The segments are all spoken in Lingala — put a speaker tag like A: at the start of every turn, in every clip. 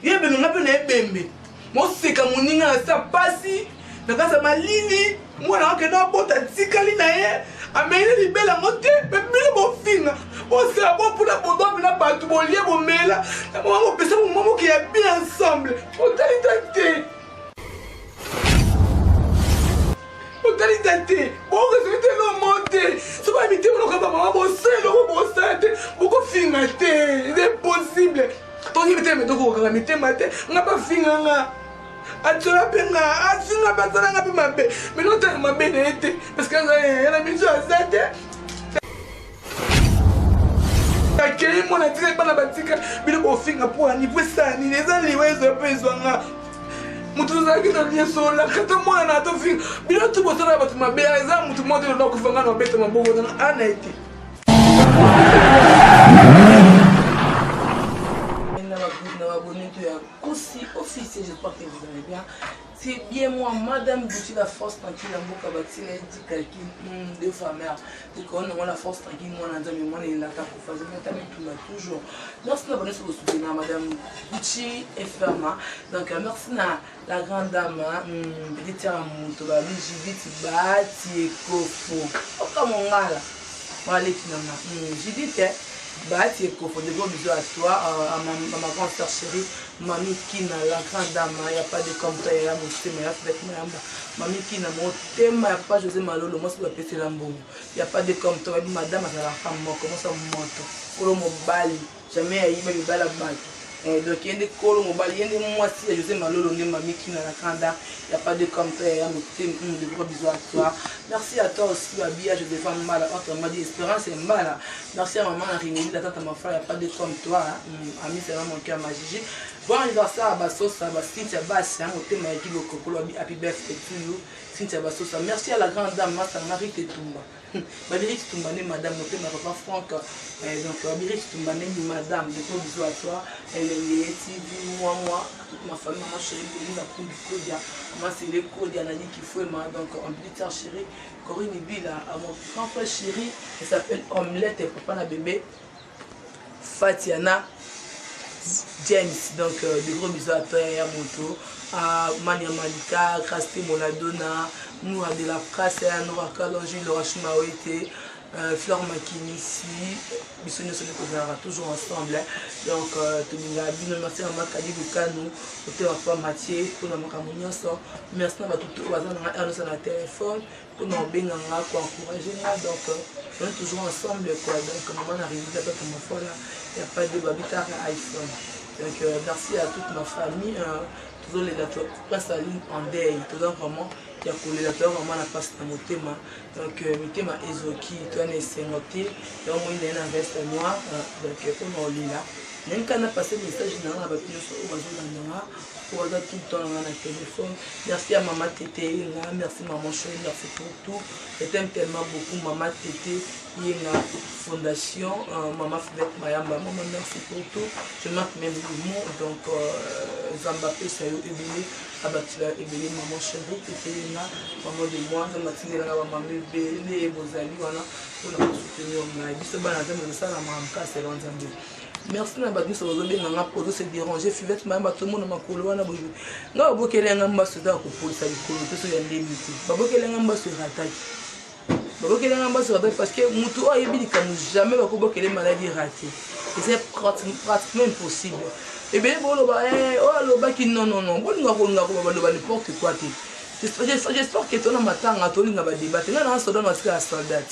A: ye be nga pe na ebembe mo seka moninga sa pasi na kasa malini mwana wake na bota tikali na ye amene libela ngote be bile bo finga o sa bo pula bodo na batu bolie bo mela na mo pesa mo ki ya bien ensemble o talitate talitate bon résultat no monte so ba mité mo ka ba mama bo selo bo sate bo ko finga te c'est impossible to ni mité me to ko ka mité mate nga ba finga nga atola penga asinga batala nga pe mabe mais non te mabe ne ete parce que la mission azate akeli mo na tika bana batika bile bo finga po ani pesa ni neza liwezo pezo nga mutu zaki na lieso la kata mwana na to finga bile tu bosana batu mabe eza mutu mo de lo kufanga no beta maboko na ana ete
B: aussi officier, j'espère que vous allez bien. C'est bien moi, Madame Bouti, la force tranquille, la boucle bâtie, elle dit quelqu'un, deux femmes, et qu'on a la force tranquille, moi, on a mis moi, il a qu'à faire, mais tout là, toujours. Merci d'abonner sur le soutien, Madame Bouti et Ferma. Donc, merci à la grande dame, petite sœur à mon tour, Judith Bati, Kofo. Oh, comme on a là. Voilà, Judith, Bati et Kofo, de gros bisous à toi, à ma grande sœur chérie. Mamie Kina, la grande dame, il n'y a pas de commentaire, il y a mon thème, il y a peut-être Mamie Kina, mon thème, il n'y a pas José Malolo, moi je vais péter l'ambon. Il n'y a pas de commentaire, madame, elle a la femme, comment ça monte. Pour mon bali, jamais il y a eu la balle. Donc il y a des colos, il y a des mois, si José Malolo, Mamie Kina, la grande dame, il n'y a pas de commentaire, il y a mon thème, de gros bisous à toi. Merci à toi aussi, habillage de femmes mal, on m'a dit espérance est mal. Merci à maman, à Rinelli, la tante à ma frère, il n'y a pas de comme toi, ami, c'est vraiment mon cœur, ma Gigi. Bon anniversaire à Bassosa, Cynthia Bass, au thème avec le Kokolo, happy birthday to you, Cynthia Bassosa. Merci à la grande dame, Marie Tetumba. Valérie Tetumba, madame, au thème papa Franck. Donc, Valérie Tetumba, madame, de gros bisous à toi. Elle est TV, moi, toute ma famille, maman chérie, Pauline, la poule du Kodia. Moi, c'est les Kodia, Nani qui fait, donc, en petite sœur chérie, Corinne Ibila, à mon grand frère chéri, elle s'appelle Omelette, et papa la bébé, Fatiana. James, donc des gros bisous à toi et à Moto, à Mania Malika, Krasté Moladona, Noura de la Prasse, Noura Kalonji, Laura Chumawete, Flore Makinissi, Bissou nous sommes toujours ensemble. Donc, merci à Makadi Bukano, au Mathieu, pour notre merci à tout le monde sur le téléphone, pour nous encourager. Donc, on est toujours ensemble. Donc, maman arrive à ma foi là, il n'y a pas de babitar à iPhone. Donc, merci à toute ma famille. Toujours les dates, passe la ligne en deuil. Tout vraiment, il y a collé la terre, vraiment la passe dans mon thème. Donc, mon thème est Ezoki, toi, c'est noté. Donc, moi, il y a un veste noir. Donc, on a là. Même quand on a passé le message, on a battu le soir, pour avoir tout le temps dans le téléphone. Merci à maman Tété, merci maman chérie, merci pour tout. Je t'aime tellement beaucoup, maman Tété, il y a une fondation, maman Fidette Mayamba, maman merci pour tout. Je marque même le mot, donc Zambapé, ça y est, Ebélé, Abatula, Ebélé, maman chérie, Tété, maman de moi, Matinée, maman Ebélé, Bozali, voilà, pour nous soutenir. Je suis là, c'est l'ensemble. Merci na batu so zobe nga poto se déranger fivette mamba tout monde makolo wana bojo nga bokele nga mbaso da ko polisa likolo to so ya ndemiti babokele nga mbaso rataki babokele nga mbaso rataki parce que mutu o yebi kamu jamais bakobokele maladie ratée et c'est pratiquement impossible et bien bon ba oh lo ba ki non bon nga ko ba n'importe quoi te j'espère que ton matanga to linga ba débattre nga na soldat na tika soldat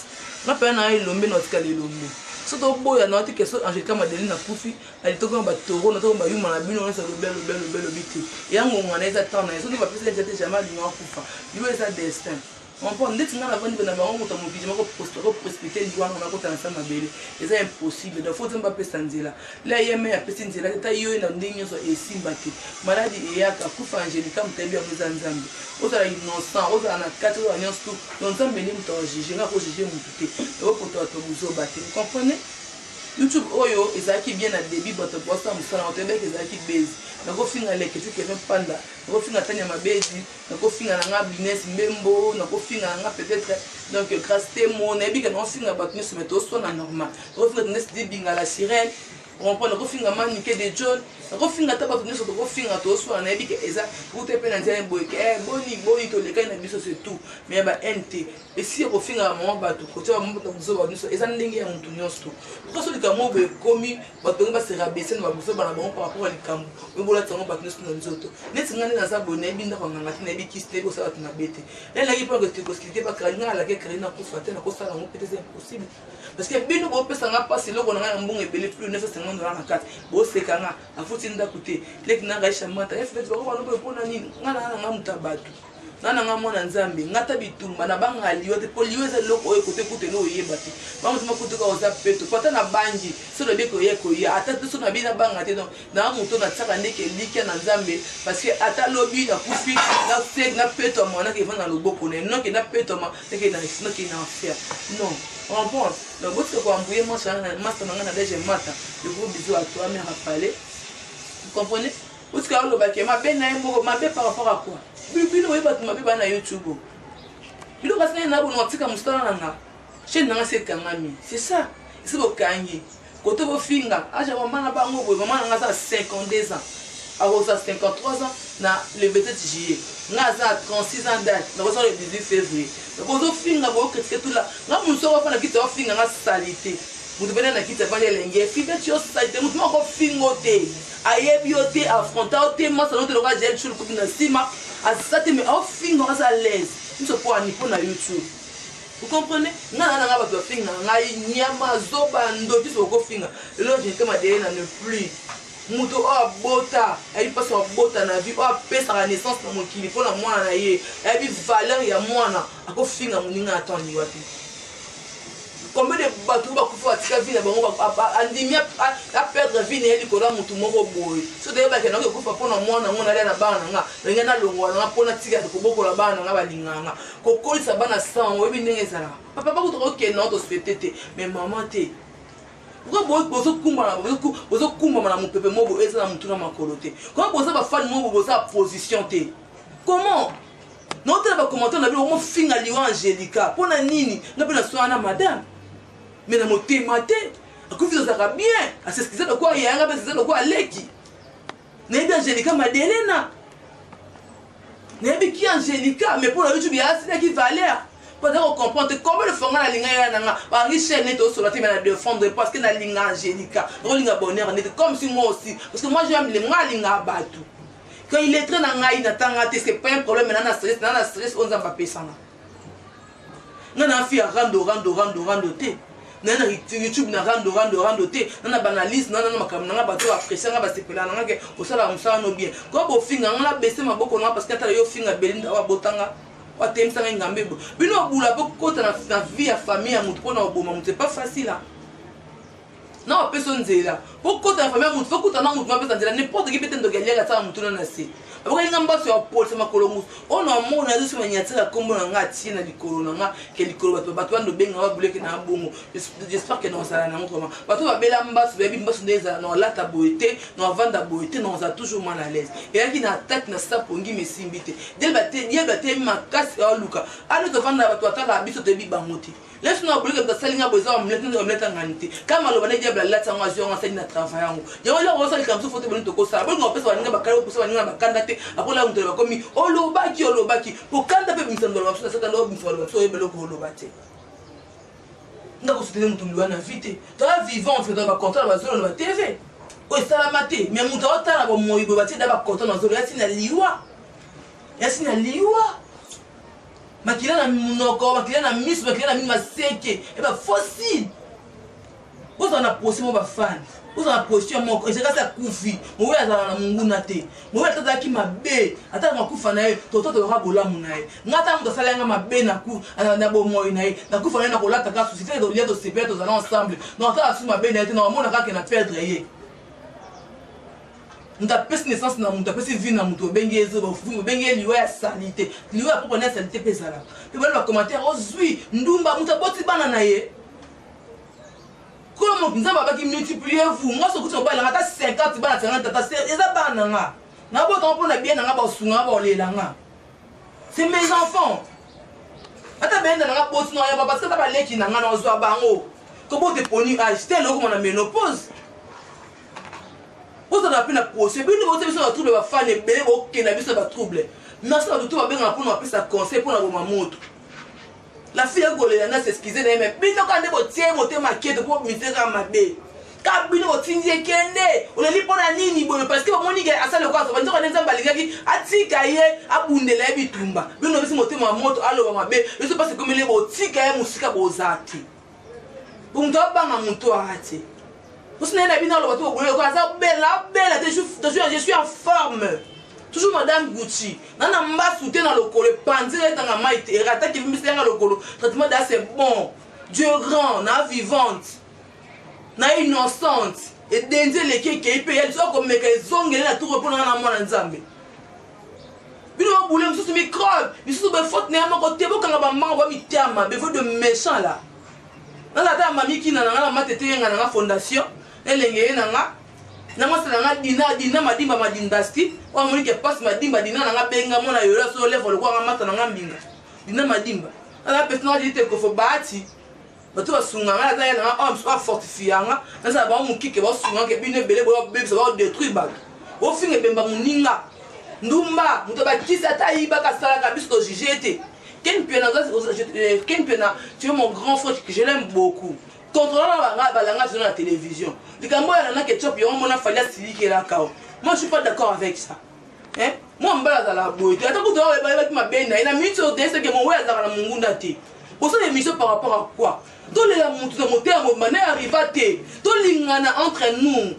B: na pa na ilombe na tika lilombe. Surtout boya na que so Angelica Madeline na kufi ali toka ba toro na toka ba yuma na bino na sa belo biti yango ngana eza tana so ni ba pesa jete jamais li na kufa liwe eza destin on peut ndeti na vandi na bango muta mu bidima ko prospecter ndi wana na ko tana sa mabele eza impossible da faut mba pesa nzela la yeme ya pesa nzela ta yo na ndinyo so esimba ke maladi ya ka kufa Angelica mtebi ya mza nzambe ozala innocent ozala na 4 ans nyonso donc nzambe ni mto juger nga ko juger mutu te to ko to buzo baté vous comprenez YouTube oyo ezaki bien na débit bato posta musala otebe ezaki base nako finga leke tu Kevin Panda nako finga tanya mabezi nako finga nga business mbembo nako finga nga peut-être donc grâce témo na bika nako finga bato nyonso meto so na normal nako finga nest di binga la sirène on prend nako finga manique de John akofinga ta bato nyonso tokofinga toswana nayebi ke eza kute mpe na nzela boye ke boni tolekai na biso c'est tout mais ba nt esi akofinga mama bato kotia bamama bato mosusu bato nyonso eza ndenge ya motu nyonso koso likambo boye ekomi bato nge baserabese na bamosusu bana bango par rapport a likambo oyebolati yango bato nyonso na nzoto neti nga nde naza boye nayebi ndako nganga te nayebi kisi nayebi kosala bato na bete nalaki mpo kosikilite bakari nga alaki ekari nakufa te nakosala yango pete c'est impossible parce que bino bopesanga mpasi eloko na ngai na mbongo ebele plus $950 na kati boseka nga afuti ndako te leki na ngai chamata efete bako banoboye mpona nini nga nga muta bato nana nga mwana nzambe ngata bitumba na banga liwa te po liwa eza eloko oyo kote kutelo oyeba te bamotuma kutuka oza peto pata na banji so na biko ye koya ata te so na bina banga te donc na moto na tsaka ndeke likia na nzambe parce que ata lobi na kufi na sek na peto mwana ke vana loboko ne non ke na peto ma te ke na no ke na affaire non on pense donc votre ko ambuye master na déjà mata le gros bisou à toi mais rappeler vous comprenez parce que on ba ke ma be na moko ma be par rapport à quoi bino oyeba tu mabe bana YouTube bino kasi na bono tika mustana nanga chaîne nanga se kangami c'est ça c'est bo kangi kote bo finga aja mama bango bo mama nanga za 52 ans arosa 53 ans na le 27 juillet nga za 36 ans date na rosa le 18 février donc zo finga bo critiquer tout là nga munso wa fana kita finga nga salité mutu bena na kita bana lenge fibe tio salité mutu mako fingo te ayebi yo te affronta yo te masa no te loka gel chulu kubi na sima asate mais au fingo asa l'aise nous se pour niveau na YouTube vous comprenez nga na ba to finga ngai nyama zoba ndo biso ko finga le je kama de na ne plus muto o bota ayi passe o bota na vie o pesa la naissance na mokili pona mwana na ye ayi valeur ya mwana ako finga muninga atandi wapi combien de bateaux va couper à vie andimia à perdre vie et les colons mutu moko boy so de ba kenako kufa pona mwana mwana na bana nga nga na longo na pona tika ko boko la bana nga balinganga ko kolisa bana sang obi ndenge zala papa ba ko ke non to spectateur mais maman te pourquoi bozo kumba na mupepe mobo eza na mutu na makolote comment bozo ba fan mobo bozo position te comment non te ba commentaire na bi o mo finga liwa Angelica pona nini na pe na soana madame mais na motema te akufi zaka bien asesikiza de quoi yanga bese de quoi leki nebi Angelica Madelena nebi ki Angelica mais pour la YouTube ya c'est qui valeur pour de comprendre comment le fond na linga ya nanga ba ngi chaîne to sur la télé na défendre parce que na linga Angelica na linga bonheur n'est comme si moi aussi parce que moi j'aime les linga batu quand il est très dans ngai na tanga te c'est pas un problème na stress on za pas pesanga na fi rando te na YouTube na rando te na banalise na makam na bato apprécier nga ba sepela na ke osala musala no bien ko bo finga nga baisser maboko na parce que ta yo finga belinda wa botanga wa temsanga ngambe bino bula bo kota na vie ya famille ya mutu pona oboma mutu c'est pas facile là non personne nzela pour kota na famille mutu faut kota na mutu mapesa nzela n'importe qui peut être ndogelia ta mutu na nasi aboka ngamba so ya pole sama kolongus ona mona zo sima nyatira kombo na nga tie na likolo na nga ke likolo bato bando benga ba buleke na bongo j'espère que non ça na comment bato ba bela mbasu bebi mbasu ndeza na lata boité na vanda boité na za toujours mal à l'aise et là qui na attaque na sa pongi mesimbite del baté makasi a luka ano to vanda bato atala biso te bi bangote laisse nous buleke ka salinga boza omelette nganite kama lo bana diable lata nga zo nga sali na travail yango yo la rosa comme ça faut te bonito ko ça bongo pesa baninga bakalo ko ça baninga bakanda te akola mutu bakomi olobaki pokando pe misando la masuka saka lo misando so ebelo ko olobate ndako soutenir mutu liwana vite ta vivant fait dans ba contrôle ba zone ba TV o salamate mais mutu otala ba moyibo bati da ba contrôle na zone yasi na liwa makila na munoko makila na miss makila na mimi maseke e ba fossile vous en a posé mon fan vous en posé mon et c'est ça kufi mo we azana na munguna te mo we tata ki mabe ata makufa na ye toto to rabola munaye ngata mu sala nga mabe na ku na bo moyo na ye na kufa na ko lata ka société de lien de CPR tous ensemble non ta asu mabe na ye na mona ka ke na perdre ye nda pesi naissance na mutu pesi vie na mutu bengi ezo ba fumu bengi liwa ya sanité liwa ya propre na sanité pesala pe ba commentaire ozui ndumba mutu boti bana na ye comment nous avons multiplié vous moi ce que tu parles là 50 bana 50 tata c'est eza bana nga na bo ton pour na bien nga ba sunga ba olela nga c'est mes enfants ata benda nga post no ya parce que ta ba leki na nga na ozwa bango ko bo te poni âge tel comme na ménopause vous avez appris la procès, vous avez besoin de trouble, vous avez besoin de trouble. Merci à tout le monde pour nous sa conseil pour la moto. La fille a golé, elle a s'excusé, mais bien quand elle est tiens, monter ma quête pour misère à ma bé. Car bien au tindie kende, on a dit pour la nini, parce que mon nigga a ça le quoi, on dit qu'on est en baligaki, a tikaye, a bundela bitumba. Bien on veut monter ma moto, alors ma bé, je sais pas si comme il est au tikaye, musika bozati. Pour me faire bang à mon toit, arrêtez. Vous savez, la vie dans le bateau, je suis en forme. Toujours Madame Gucci. Nana m'a soutenu dans le colo, pendu dans la maille, et rata qui me dans le colo. Traitement d'assez bon. Dieu grand, na vivante, na innocente. Et denze les kéké, et elle soit comme mes zongles, la tour pour la main en Zambie. Puis nous voulons sous microbe, mais sous le faute n'est pas côté, vous quand la maman va m'y terme, mais vous de méchant là. Dans la dame mamie qui n'a pas matété dans la fondation, elle est là. Nanga sala dina madimba madindasti wa muri ke passe madimba dina nanga benga mona yola so level ko ngamata nanga mbinga dina madimba ala personne dit que faut bati bato basunga ngala za nanga homme soit fortifianga na sa ba mu kike ba sunga ke bine bele bo bebe ça va détruire bag o finge bemba muninga ndumba muto ba kisa tayiba ka sala ka biso jijete Ken Pena tu es mon grand frère que je l'aime beaucoup. Contrôlant la télévision. Les Camerounais, il y a ketchup, il y a fallu qui est là. Moi, je ne suis pas d'accord avec ça. Hein? Moi, je suis pas dans la beauté. Attends, tu as ma benne, il y a mis sur des que mon ouais, dans la mungundati. Pour ça, l'émission par rapport à quoi? Tous les monteurs, mon arrive à te. Tous les entre nous.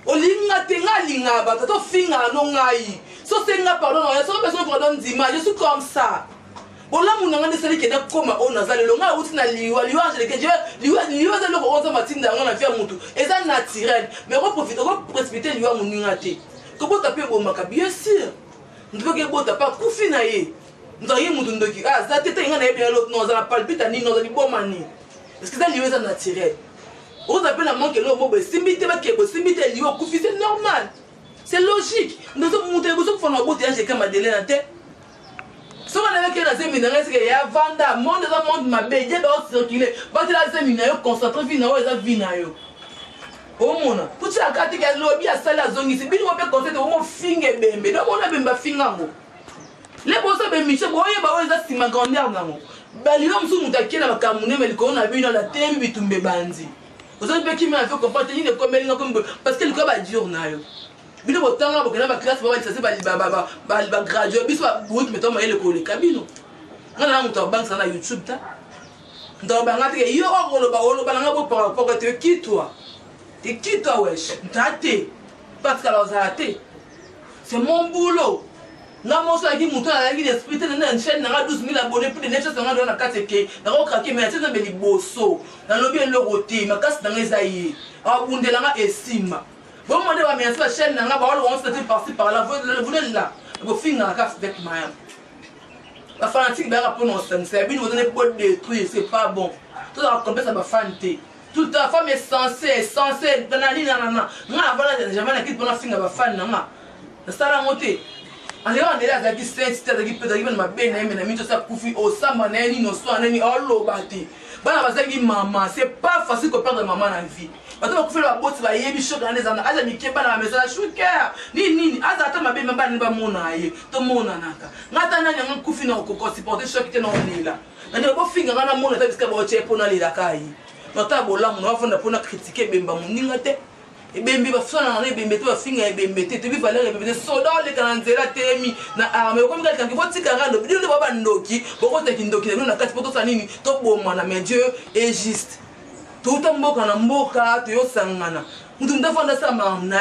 B: O linga tenga linga ba to finga no ngai. So senga pardon, so personne pardon d'image, je suis comme ça. Bola munanga de seli kenda koma ona zali longa uti na liwa je ke liwa za loko oza matinda ngana via mutu eza naturel mais on profite on précipiter liwa muninga te ko bota pe bo maka bien sûr ndiko ke bota pa kufi na ye ndaye mutu ndoki ah za tete ngana bien l'autre non za na palpita ni non za liboma ni est-ce que ça liwa za naturel on appelle la manque le mot simbité ba ke bo simbité liwa kufi c'est normal c'est logique nous sommes monter vous sommes fona bote anje kama dele na te. Si on avait qu'il y a des séminaires, il y a Vanda, le monde m'a béni, il y a des circuler. Parce que les séminaires concentrés, ils ont des vinailles. Au monde, tout ça, quand il y a le lobby à Salah Zone, c'est bien qu'on peut constater au moins finger bébé. Donc on a bien finger. Les bosses de Michel, vous voyez, c'est ma grandeur. Les hommes sont attaqués dans la Cameroun, mais qu'on a vu dans la télé, ils tombent bandits. Vous savez qui m'a fait comprendre parce que le corps va dur. Bino botanga bokena ba classe ba tsase ba graduate biso ba bout meto ma ele ko le kabino ngana muto bank sana YouTube ta ndo ba ngati yo ko ba nga bo par rapport te qui toi wesh tate parce que alors ça c'est mon boulot na mo so aki muto ala ki d'esprit na chaîne na 12000 abonnés pour des nets ça na 4 ke na ko craquer mais c'est na beli bosso na lobi le roté makasi na ngezayi abundela nga esima. Bon, moi, je vais la chaîne, on se par-ci par-là, vous êtes là, vous finissez la casse avec moi. La fanatique, c'est bien, vous donnez pas de détruire, c'est pas bon. Tout ça, comme ça, va fanter. Toute la femme est censée, nanana. Moi, avant, jamais quitte pour la fin, va fan, nanana. Ça l'a monté. En général, on est là, qui s'est dit, peut-être qu'il m'a bien aimé, mais ça couffit au sama, nani, no soin, nani, oh, bâti. Bon, maman, c'est pas facile de perdre maman dans la vie. Parce que vous la botte, vous avez mis choc dans les années. Aza mi keba na maison, chouker. Ni. Aza ta ma belle maman ni ba mona ye. To mona naka. Ngata na nyanga kufi na ko supporter choc te na onila. Na ne bo finga na mona ta biska bo che pona li la kai. Nota bola mo na fonda pona critiquer bemba moninga te. E bembe ba sona na bembe to finga e bembe te bi valeur e bembe soda le kanzela temi na arme ko mi ka ki bo tika ngando bi le baba ndoki bo ko te kindoki na kati poto sanini to boma na mais Dieu est juste. Tout le monde a mboka to yo sangana mutu ndafanda sa mamna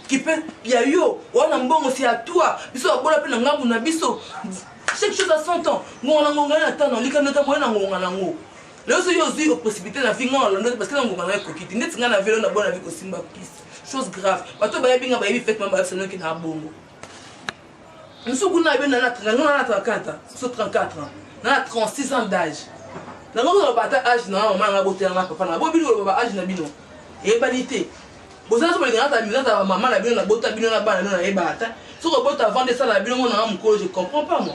B: qui peut ya yo wana mbongo si à toi biso abola pe na ngambu na biso chaque chose à son temps ngona na tano likana ta bona ngonga na ngo leo so yo zi au précipité na finga on parce que ngonga na kokiti ndeti ngana velo na bona vie ko simba kiss chose grave bato ba yebinga ba yebi fait mamba seno ki na bongo nsuku na be na 34 so 34 ans na 36 ans d'âge. Na ngoko ba ta âge na mama nga bote na papa na bo bino ba âge na bino e banité bozana so bolinga ta misa ta maman na bino na bota bino na bana na e bata so ko bota vendre ça na bino na mukolo je comprends pas moi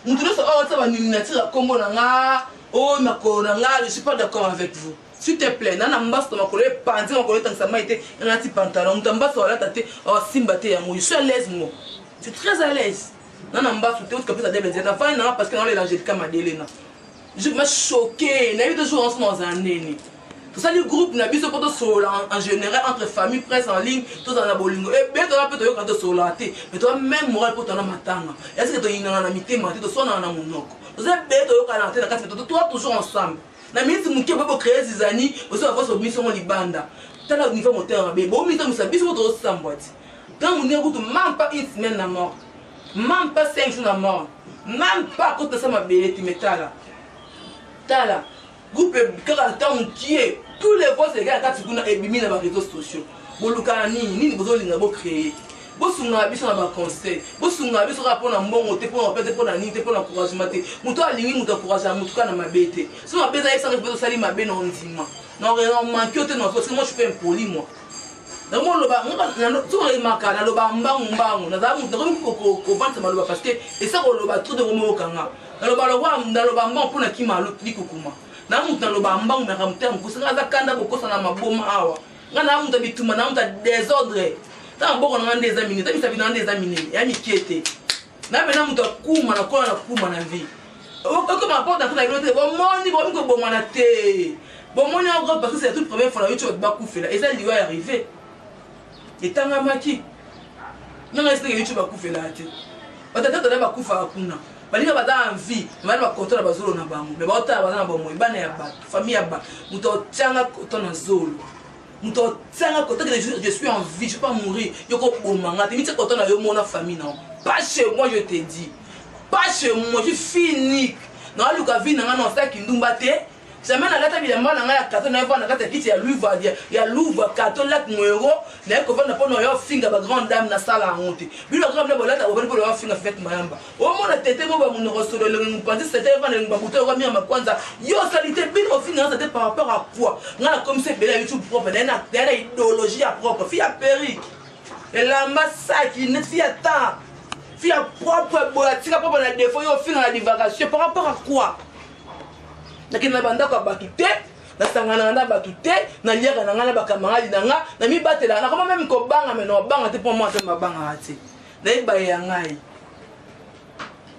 B: mutuno so o ta ba ni na tira kombo na nga o makolo na nga je suis pas d'accord avec vous s'il te plaît nana mbaso to makolo panzi makolo tangsama été un petit pantalon mutambaso wala tate simba te yango je suis à l'aise moi je suis très à l'aise nana mbaso te autre capita de na fa na parce que dans l'élange de Kamadelena je m'a choqué na eu deux jours ensemble dans un nene tout ça le groupe na biso poto solo en général entre famille presse en ligne tout dans la bolingo et bien toi peut to yo solo até mais toi même moral poto na matanga est-ce que to ina na mitema te to sona na monoko vous êtes bien to yo kana te na kati toi toujours ensemble na minute muke babo créer des années aussi avoir son mission libanda tala niveau moteur be bo mission musa biso to sambwati quand on est route même pas une semaine na mort même pas 5 jours na mort même pas quand ça m'a belé tu metala tala groupe quand qui est tous les voix les gars quand tu kuna ebimi na ba réseaux sociaux boluka nini bozo linga bo créer bosunga biso na ba conseil bosunga biso rapport na mbongo te pour peut-être pour na nini te pour encouragement te muto alingi muto encourager muto kana mabete so mabeza yesa ko sali mabe na ndima non manque te non parce que moi je suis impoli moi na mo loba na to remarka na loba mbangu na za muto ko vendre maloba parce que et ça ko loba trop de romo kanga na loba mbangu pour na kimalo likukuma na muto na loba mbangu na ramter ko sanga za kanda ko kosa na maboma awa ngana muto bituma na muto désordre tant bon on a des amis t'as mis ça dans des amis et ami qui était na bena muto kuma na ko na kuma na vie o comme rapport dans la l'autre bon moni bon ko bon na té bon moni encore parce que c'est la toute première fois la YouTube ba kufa là et ça lui va arriver et tanga maki non est-ce que YouTube ba kufa là té batata ba kufa kuna balinga bada en vie bali ba contrôle ba zolo na bango mais ba ota ba na bomo ibana ya ba famille ya ba muto tanga ko na zolo muto tanga ko que je suis en vie je peux pas mourir yoko bomanga te mitse ko na yo mona famille non pas chez moi je te dis pas chez moi je finis non luka vie na non ça ki ndumba te jamais na lata bilamba na ya kato na va na kata kiti ya Louis ya Louvre kato la mwero na ko va na pono yo finga ba grande dame na sala honte bilo grande dame bolata ko yo finga fête mayamba o mona tete mo ba mun rosolo le ngpanzi c'était va na babuto ko mi ma kwanza yo salité bilo finga c'était par rapport à quoi ngana comme c'est bela YouTube propre na idéologie à propre fille à Péri et la massacre qui ne fille à temps fille à propre boatika propre na défaut yo finga la divagation par rapport à quoi lakini na banda kwa bakite na sangana na batute na liaka na ngana bakamangali na nga na mi batela na koma même ko banga meno banga te pour moi te mabanga ati na iba ya ngai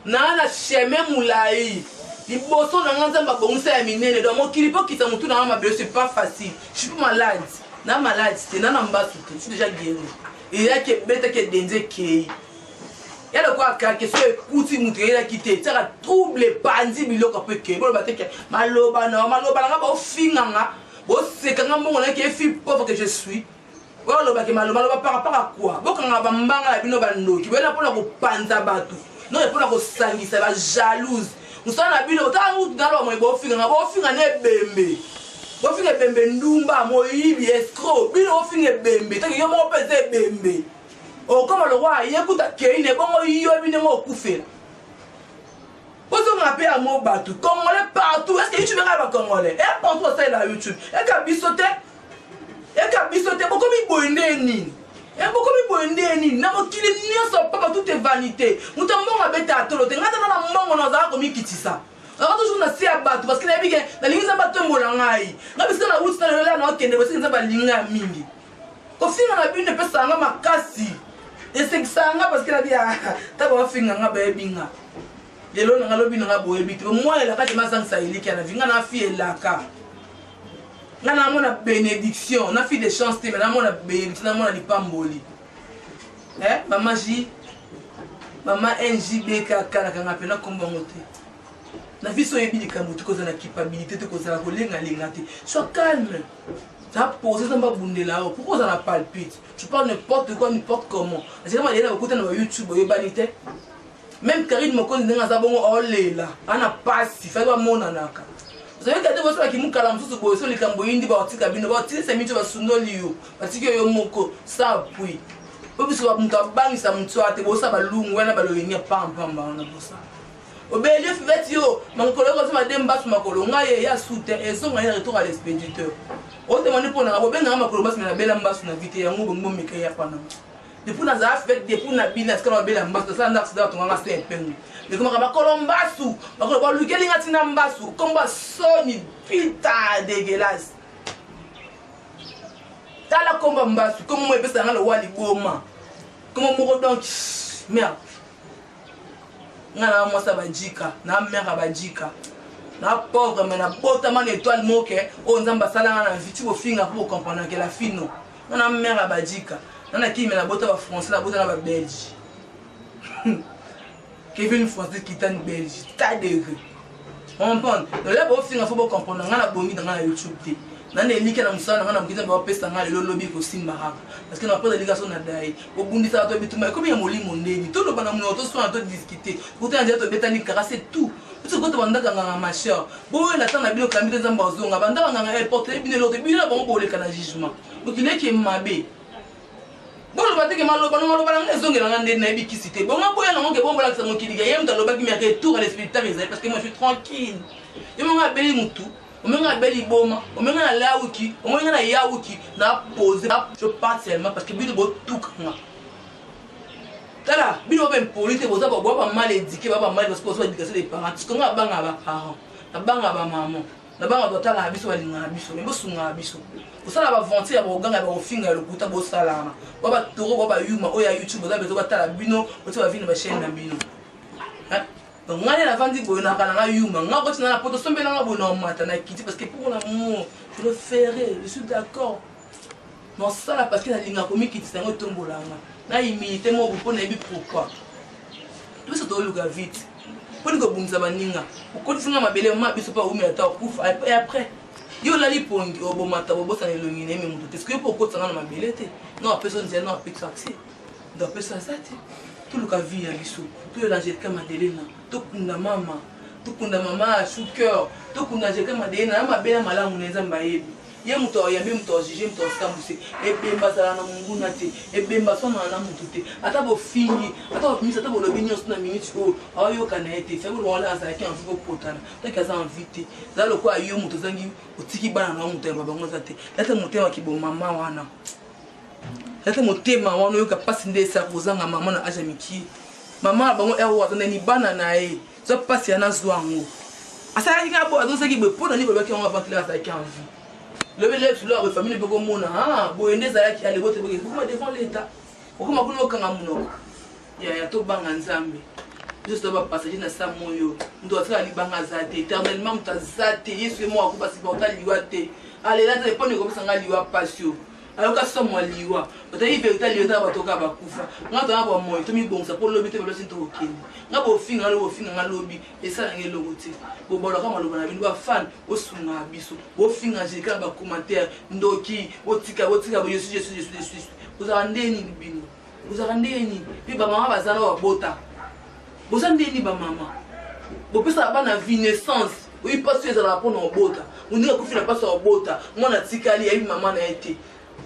B: na cheme mulai liboso na ngana nzamba bongisa ya minene donc mo kilipo kita mutu na ma c'est pas facile je suis malade na malade c'est na mbasu je suis déjà guéri et là que bête que denze kei il y a le quoi que ce outil montré qui te ça trouble bandi biloko peu que bon bateke maloba na nga ba finanga bo sekanga mbongo na ke fi pauvre que je suis bon loba ke maloba par rapport à quoi bokanga ba mbanga la bino bandoki bela pona ko panza batu non pona ko sangisa ba jalouse musana bino ta ngalo mo bo finga ne bembe bo finga bembe ndumba mo yibi escroc bino finga bembe ta yo mo pese bembe oh comme le roi il écoute qu'il ne bon yo bino mo kufela poso ngape à mo batu congolais partout est-ce que YouTube va congolais et partout ça la YouTube et ka bisote beaucoup mi boende ni et beaucoup mi boende ni na mo kili nyoso papa tout est vanité mutambo ngabeta tolo te ngata na mbongo na za ko mi kitisa na toujours na sia batu parce que na bige na lingiza batu mbola ngai ngabisa na usta na na okende basi nza ba linga mingi ko finga na bine pesa nga makasi et c'est ça parce que la vie ta ba finga nga ba ebinga lelo na ngalobi na ngabo ebiti moi la kati masangisa iliki na vinga na fille la ka na mona bénédiction na fille de chance te na mona bénédiction na mona lipamboli maman J maman NJBK kana kanga pena kombongo te na vie so yebi likambo tukoza na capacité te kozala kolenga lenga te sois calme. Ça pose ça m'a bundé là. Pourquoi ça n'a pas palpite? Tu parles n'importe quoi, n'importe comment. C'est comme il y a beaucoup de YouTube, il y a banité. Même Karine me connaît dans sa bonne olé là. On a pas si fait pas mon anaka. Vous savez que vous savez qui m'a calamé sur ce les camboyindi bati cabine bati c'est mieux va sunolio. Parce que yo moko ça puis. Pour que soit muta bangi ça muta te bossa ba lungu wana ba loyenia pam pam ba na bossa. Obélieu fait yo, mon collègue ça demba sur ma kolonga ya soute et son retour à l'expéditeur. On demande pour na bobenga ma kolomba na bela mbasu na vite ya ngo bombo meka ya pana. Depuis na za fait depuis na bina ska na bela mbasu ça na accident to nganga c'est pengu. Mais comme ma kolomba su, ma kolomba lukeli ngati na mbasu, komba soni putain dégueulasse. tala komba mbasu comme moi pesa ngalo wali goma comme moko donc merde ngana moi ça bajika na mère bajika na pauvre mais na bota man étoile moke o nzamba sala na viti bo finga pour comprendre que la fino na mère bajika na ki me na bota ba français na bota na ba belge Kevin français qui t'a belge ta degré on comprend là bo finga faut comprendre ngana bongi dans YouTube té nane elike na musana ngana mkiza ba pesa ngale lo lobby ko simba haka parce que na pas de ligation na dai obundisa to bituma comme ya molimo ndeni to lo bana muno to so na to discuter kote anja to betani kara c'est tout tout ko to banda nganga ma chère bo la tana bino kamite nzamba ozonga banda nganga porter bino lo te bino ba ngole kana jugement donc il est qui mabe bon le bateke malo bana ngezongela ngande na ebikisite bon ngaboya na ngeke bombola kisa mokiliga yem to lo baki mi retour à l'esprit parce que moi je suis tranquille yemo ngabeli mutu omenga beli boma omenga na lawuki omenga na yawuki na poser je parte seulement parce que bino bo tukanga tala bino ba impolite boza ba mal éduqué ba mal parce que so éducation des parents parce que nga banga ba parents na banga ba maman na banga do tala biso balinga biso mbo sunga biso osala ba vente ya boganga ba ofinga le kuta bo salama ba toro ba yuma oya YouTube za bezo ba tala bino oto ba vini ba chaîne na bino donc ngane la vandi bona kana yuma ngako tina na poto sombela ngabo na mata na kiti parce que pour l'amour je le ferai je suis d'accord non ça là parce que na linga komi kiti sango tombolanga na imité mo bo na ebi pourquoi tout ça to luka vite pour ko bunza baninga ko tsinga mabele ma biso pa umi ata kufa et après yo la lipongi obo mata bo bosa ne longi ne mutu est-ce que pour ko tsanga na mabele te non personne c'est non a pas accès donc personne ça tout le cas vie ya biso tout l'angelique Madeleine tout kunda mama à sous cœur tout kunda angelique Madeleine na mabela malamu neza mbayebi ye muto oyambi muto juger muto skambuse ebemba sala na munguna te ebemba sona na mutu te ata bo fingi ata bo misa ata bo lobi nyonso na minute o ayo kana ete fe bo wala asa ki envie ko potana ta kaza invité za loko ayo muto zangi otiki bana na muto ya babango za te lata mutema ki bo mama wana lata mutema wana yo kapasi ndesa kozanga mama na aja miki mama bango ewo atanda ni bana na e zo pasi ya na zwango asa ki ka bo azo ki bo pona ni bo ki on va ventiler asa ki envie le bel sur leur famille peut comme mona bo endeza yaki ale bote boke kuma devant l'état okuma kuna okanga munoko ya to banga nzambe juste ba passager na sa moyo ndo ataka li banga zate éternellement mutazate yesu mo akuba sibota liwa te ale la te pone ko sanga liwa passion alors ka somo liwa ota yi vérité liwa ta batoka bakufa ngato na ba moyo to mi bongsa po lobi te belo sinto okeni ngabo finga ngalobi esa ngelongo te bo bolo ka maloba na bino ba fan osunga biso bo finga je ka ba commentaire ndoki otika bo yesu vous andeni bino vous andeni bi ba mama bazana wa bota vous andeni ba mama bo pesa ba na vie naissance oui pas sûr ça va pour no bota uninga kufina pas so bota mona tikali ya mama na été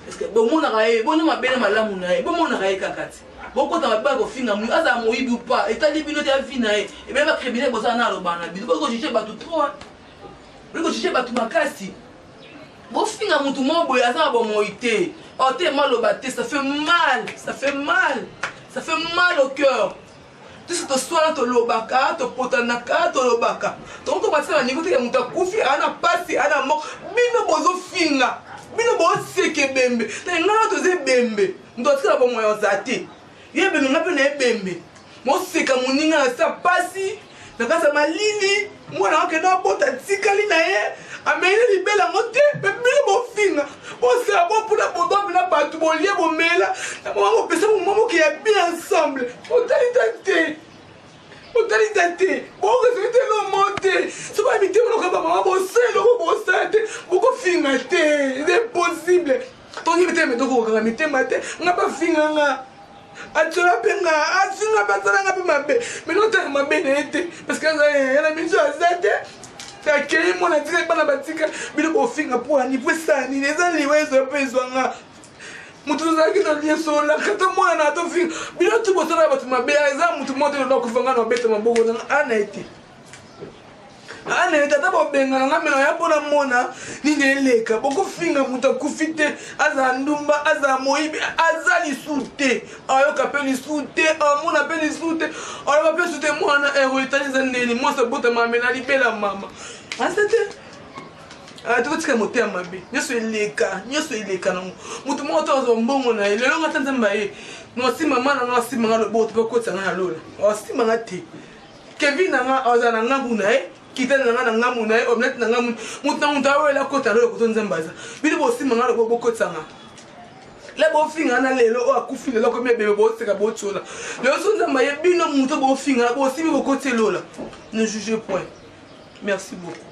B: est-ce que bon mona rae bon ma belle malamu na bon mona rae kakati boko ta ba ko finga mu aza moyibi pas etali bino te afina e be ba criminel boza na lo bana bino ko juger ba tout trop ko juger ba tout makasi bo finga mutu mo boya aza bo moité o te malo ba te ça fait mal au cœur tout ce soir to lobaka to potanaka to lobaka donc ko batsa na niveau te muta kufi ana pasi ana mo bino bozo finga bino bo seke bembe te ngana to ze bembe ndo tsala bo moyo zati yebe ngape na ebembe mo seka muninga na sa pasi na kasa malini mwana wake na bota tikali na ye amene libela ngote bebile bo finga bo sa bo pula bo na batu bo lie bo mela na mo pesa mo mo ki ya bien ensemble Otalité, bon résultat le monter. Ce pas imiter mon papa maman bo sente, beaucoup finga te, c'est impossible. Ton imiter mais donc on va imiter maté, on n'a pas finga nga. Atola penga, asinga batala nga pe mabe. Mais non ta mabe n'était parce que la mission azate. Ta keli mon a dit bana batika, bino bo finga pour ani pour ça ni les aliwez pe zwanga. Mutu zaki na lieso la kata mwana na to finga. Bino tu botana batu mabe eza mutu moto na kufanga na beta maboko na ana ete. Ana ete tabo benga na meno ya bona mona ni neleka boko finga mutu kufite aza ndumba aza moibi aza lisute ayo kapeli sute amuna peli sute ayo kapeli sute mwana ero itaniza ndeni mosa bota mama na libela mama asete
A: tokotika motema mabe nyonso eleka na moto moko to azwa mbongo na ye lelo nga ta nzambe ye nosima mama nanga asimanga loboko to bakotisa nga na lola asimanga te Kevin nanga aza na ngambu na ye kitani nanga na ngambu na ye omelete na ngambu moto na moto awela kota lola koto nzambe aza bino bosimanga loboko bokotisa nga la bofinga na lelo o akufi lelo ko mebe boseka botola lelo so nzambe ye bino moto bofinga bosimi bokotisa lola ne jugez point merci beaucoup.